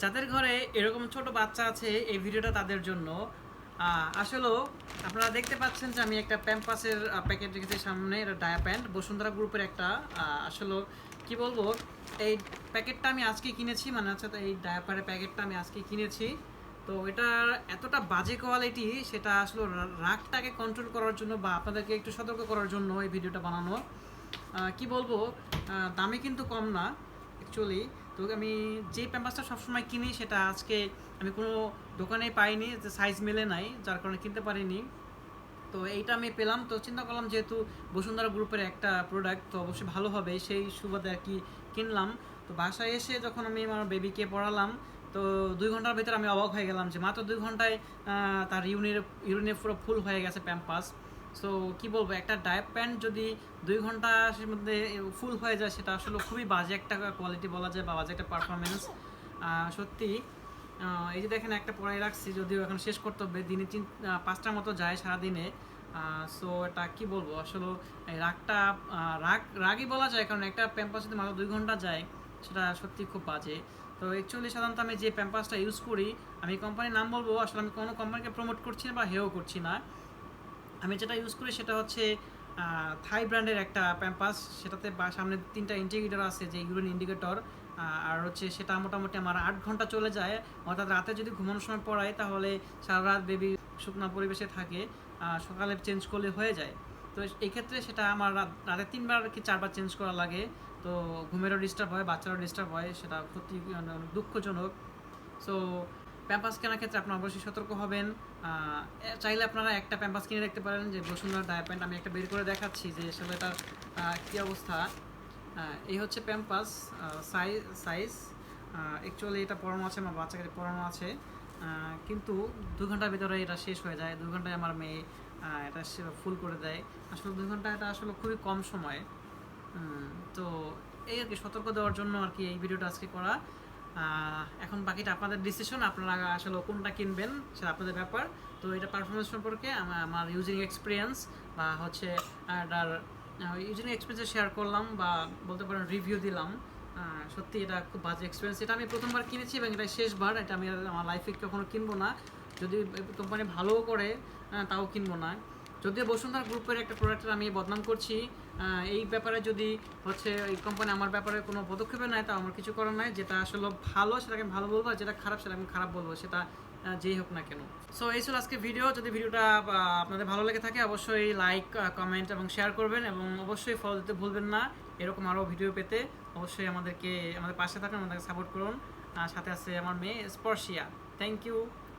যাদের ঘরে এরকম ছোট বাচ্চা আছে এই ভিডিওটা তাদের জন্য। আসলেও আপনারা দেখতে পাচ্ছেন যে আমি একটা প্যাম্পাসের প্যাকেট রেখেছি সামনে, এটা ডায়া প্যান্ট বসুন্ধরা গ্রুপের একটা। আসলে কি বলবো, এই প্যাকেটটা আমি আজকে কিনেছি, মানে হচ্ছে তো এই ডায়াপারের প্যাকেটটা আমি আজকে কিনেছি। তো এটার এতটা বাজে কোয়ালিটি, সেটা আসলে রাগটাকে কন্ট্রোল করার জন্য বা আপনাদেরকে একটু সতর্ক করার জন্য এই ভিডিওটা বানানো। কি বলবো, দামে কিন্তু কম না অ্যাকচুয়ালি। তো আমি যে প্যাম্পাসটা সবসময় কিনি সেটা আজকে আমি কোনো দোকানেই পাইনি, যে সাইজ মেলে নাই, যার কারণে কিনতে পারিনি। তো এইটা আমি পেলাম, তো চিন্তা করলাম যেহেতু বসুন্ধরা গ্রুপের একটা প্রোডাক্ট তো অবশ্যই ভালো হবে, সেই সুবাদে আর কি কিনলাম। তো বাসায় এসে যখন আমি আমার বেবিকে পড়ালাম, তো 2 ঘন্টার ভিতরে আমি অবাক হয়ে গেলাম যে মাত্র 2 ঘন্টায় তার ইউরিনে পুরো ফুল হয়ে গেছে প্যাম্পাস। সো কি বলবো, একটা ডায়াপ প্যান্ট যদি 2 ঘন্টার মধ্যে ফুল হয়ে যায়, সেটা আসলে খুবই বাজে একটা কোয়ালিটি বলা যায় বা বাজে একটা পারফরমেন্স সত্যি। এই যে দেখেন একটা পড়াই রাখছি, যদিও এখন শেষ করতে হবে, দিনে 5টার মতো যায় সারাদিনে। সো এটা কি বলবো আসলে, এই রাগটা রাগই বলা যায়, কারণ একটা প্যাম্পাস যদি মাত্র 2 ঘন্টা যায়, সেটা সত্যি খুব বাজে। তো অ্যাকচুয়ালি সাধারণত আমি যে প্যাম্পাসটা ইউজ করি, আমি কোম্পানির নাম বলবো, আসলে আমি কোনো কোম্পানিকে প্রমোট করছি না বা হেও করছি না। আমি যেটা ইউজ করি সেটা হচ্ছে থাই ব্র্যান্ডের একটা প্যাম্পাস, সেটাতে সামনে 3টা ইন্ডিকেটর আছে, যে ইউরিন ইন্ডিকেটর। আর হচ্ছে সেটা মোটামুটি আমার 8 ঘন্টা চলে যায়। অর্থাৎ রাতে যদি ঘুমানোর সময় পড়াই, তাহলে সারা রাত বেবি শুকনো পরিবেশে থাকে, সকালে চেঞ্জ করলে হয়ে যায়। তো এই ক্ষেত্রে সেটা আমার রাতে 3বার কি 4বার চেঞ্জ করা লাগে। তো ঘুমেরও ডিস্টার্ব হয়, বাচ্চারও ডিস্টার্ব হয়, সেটা সত্যি অনেক দুঃখজনক। সো প্যাম্পাস কেনার ক্ষেত্রে আপনারা অবশ্যই সতর্ক হবেন। চাইলে আপনারা একটা প্যাম্পাস কিনে দেখতে পারেন, যে বসুন্ধরা ডায়া প্যান্ট। আমি একটা বের করে দেখাচ্ছি যে আসলে এটার কী অবস্থা। এই হচ্ছে প্যাম্পাস সাইজ। অ্যাকচুয়ালি এটা পড়ানো আছে, আমার বাচ্চাকে পড়ানো আছে, কিন্তু 2 ঘন্টার ভিতরে এটা শেষ হয়ে যায়। 2 ঘন্টায় আমার মেয়ে এটা ফুল করে দেয়। আসলে 2 ঘন্টা এটা আসলে খুবই কম সময়। তো এই আর কি, সতর্ক দেওয়ার জন্য আর কি এই ভিডিওটা আজকে করা। এখন বাকিটা আপনাদের ডিসিশন, আপনারা আসলে কোনটা কিনবেন সেটা আপনাদের ব্যাপার। তো এটা পারফরমেন্স সম্পর্কে আমার ইউজিং এক্সপিরিয়েন্স বা হচ্ছে এটার ইউজিং এক্সপিরিয়েন্স শেয়ার করলাম, বা বলতে পারেন রিভিউ দিলাম। সত্যি এটা খুব বাজে এক্সপিরিয়েন্স। এটা আমি প্রথমবার কিনেছি এবং এটা শেষবার, এটা আমি আমার লাইফে কখনো কিনবো না। যদি কোম্পানি ভালোও করে তাও কিনবো না। যদিও বসুন্ধরা গ্রুপের একটা প্রোডাক্টের আমি বদনাম করছি, এই ব্যাপারে যদি হচ্ছে এই কোম্পানি আমার ব্যাপারে কোনো পদক্ষেপে নেয়, তা আমার কিছু করার নাই। যেটা আসলে ভালো সেটাকে আমি ভালো বলবো, আর যেটা খারাপ সেটা আমি খারাপ বলবো, সেটা যেই হোক না কেন। সো এই ছিল আজকে ভিডিও। যদি ভিডিওটা আপনাদের ভালো লেগে থাকে, অবশ্যই লাইক, কমেন্ট এবং শেয়ার করবেন, এবং অবশ্যই ফলো দিতে ভুলবেন না। এরকম আরও ভিডিও পেতে অবশ্যই আমাদের পাশে থাকুন, আমাদেরকে সাপোর্ট করুন। সাথে আছে আমার মেয়ে স্পর্শিয়া। Thank you.